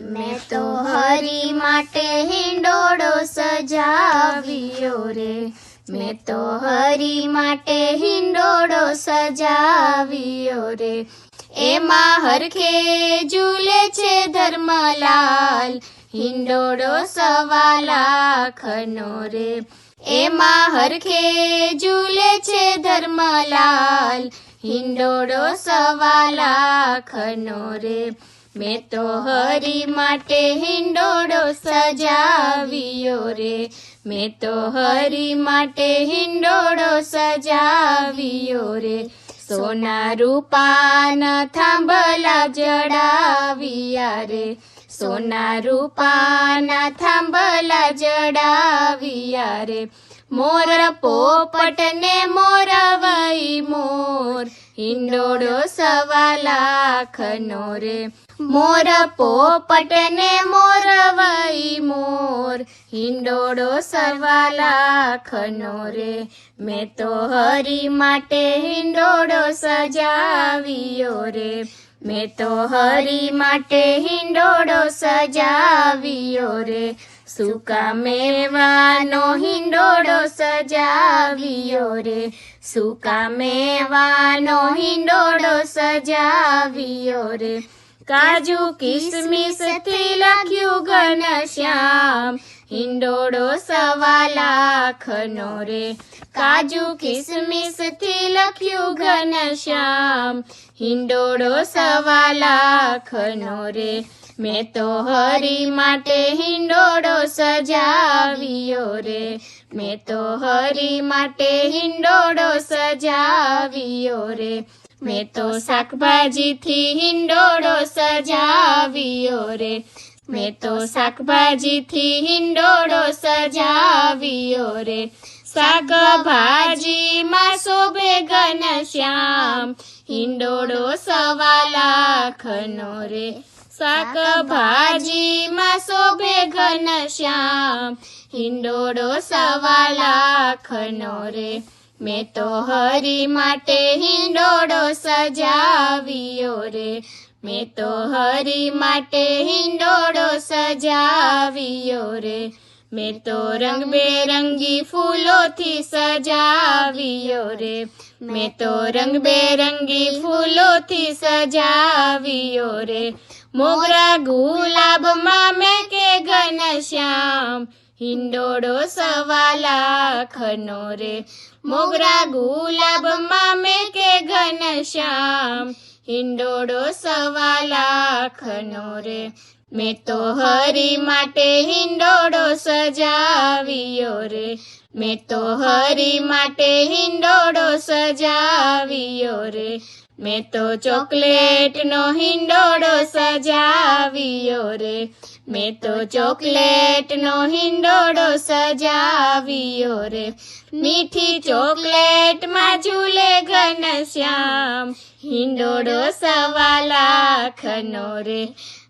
मैं तो हरि माटे हिंडोळो सजाव्यो रे, मैं तो हरि माटे हिंडोळो सजाव्यो रे। एमा हरखे झूले छे धर्मलाल, हिंडोळो सवा लाखनो रे। एमा हरखे झूले छे धर्मलाल, हिंडोळो सवा लाखनो रे। मैं तो हरि माटे हिंडोळो सजाव्यो रे, मैं तो हरि माटे हिंडोळो सजाव्यो रे। सोना रूपाना थांबला जडाव्या रे, सोना रूपाना थांबला जडाव्या रे। मोर पोपट ने मोरवई मोर, हिंडोळो सवा लाखनो रे। मोर पोपट ने मोरवई मोर, हिंडोळो सवा लाखनो रे। मैं तो हरि माटे हिंडोळो सजाव्यो रे, मैं तो हरि माटे हिंडोळो सजाव्यो रे। सूका मेवानो हिंडोळो सजाव्यो रे, सूका मेवानो हिंडोळो सजाव्यो रे। काजू किसमिस थी लख्યું घनश्याम, हिंडोळो सवा लाखनो रे। काजू किसमिस थी लख्યું घनश्याम, हिंडोळो सवा लाखनो रे। मैं तो हरि माटे हिंडोळो सजाव्यो रे, मैं तो हरि माटे हिंडोळो सजाव्यो रे। मैं तो शाकभाजी थी हिंडोळो सजाव्यो रे, मैं तो शाकभाजी थी हिंडोळो सजाव्यो रे। शाकभाजी मां शोभे घनश्याम, हिंडोळो सवा लाखनो रे। शाकभाजी मां शोभे घनश्याम, हिंडोळो सवा लाखनो रे। मैं तो हरि माटे हिंडोळो सजाव्यो रे, मैं तो हरि माटे हिंडोळो सजाव्यो रे। मैं तो रंगबेरंगी फूलोथी सजाव्यो रे, मैं तो रंगबेरंगी फूलोथी सजाव्यो रे। मोगरा गुलाब मां महके घनश्याम, हिंडोळो सवा लाखनो रे। मोगरा गुलाब मां महके घनश्याम, हिंडोळो सवा लाखनो रे। मैं तो हरि माटे हिंडोळो सजाव्यो रे, मैं तो हरि माटे हिंडोळो सजाव्यो रे। मैं तो चॉकलेट नो हिंडोळो सजाव्यो रे, मैं तो चॉकलेट नो हिंडोळो सजाव्यो रे। मीठी चॉकलेट मां झूले घनश्याम, हिंडोळो सवा लाखनो रे।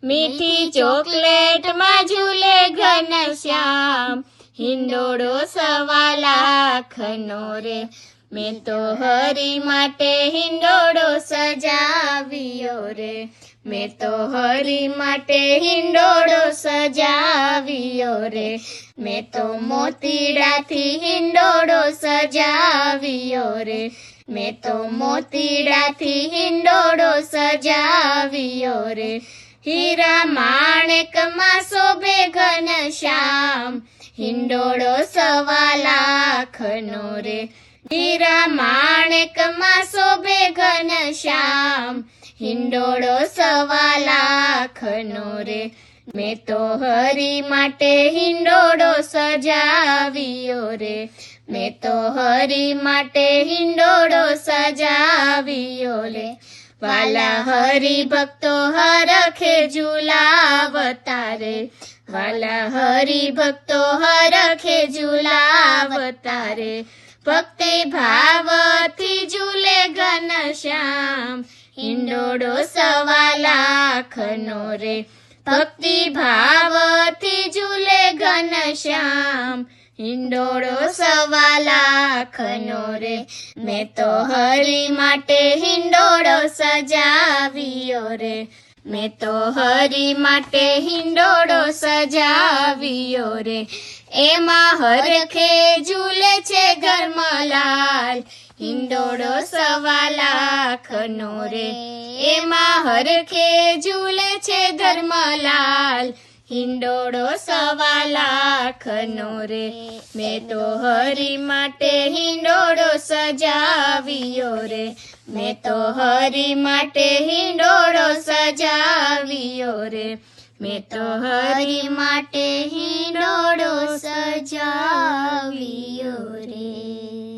मीठी चॉकलेट मां झूले घनश्याम, हिंडोळो सवा लाखनो रे। मैं तो हरि माटे हिंडोळो सजाव्यो रे, मैं तो हरि माटे हिंडोळो सजाव्यो रे। मैं तो मोतीडाथी हिंडोळो सजाव्यो रे, मैं तो मोतीडाथी हिंडोळो सजाव्यो रे। हीरा माणिक मां शोभे घनश्याम, हिंडोळो सवा लाखनो रे। हीरा माणिक मां शोभे घनश्याम, हिंडोळो सवा लाखनो रे। मैं तो हरि माटे हिंडोळो सजाव्यो रे, मैं तो हरि माटे हिंडोळो सजाव्यो रे। वाला हरि भक्तो हरखे झूलावता रे, वाला हरि भक्तो हरखे झूलावता रे। भक्ति भावथी झूले घनश्याम, हिंडोळो सवा लाखनो रे। भक्ति भावथी झूले घनश्याम, हिंडोळो सवा लाखनो रे। मैं तो हरि माटे हिंडोळो सजाव्यो रे, મેં તો હરી માટે હિંડોળો સજાવ્યો રે એમાં હરખે ઝૂલે છે ધર્મલાલ હિંડોળો 1.25 લાખનો રે એમાં હરખે ઝૂલે છે ધર્મલાલ હિંડોળો 1.25 લાખનો રે મેં તો હરી માટે હિંડોળો સજાવ્યો રે મેં તો હરી માટે હિંડોળો સજાવ્યો રે મેં તો હરી માટે હિંડોળો સજાવ્યો રે.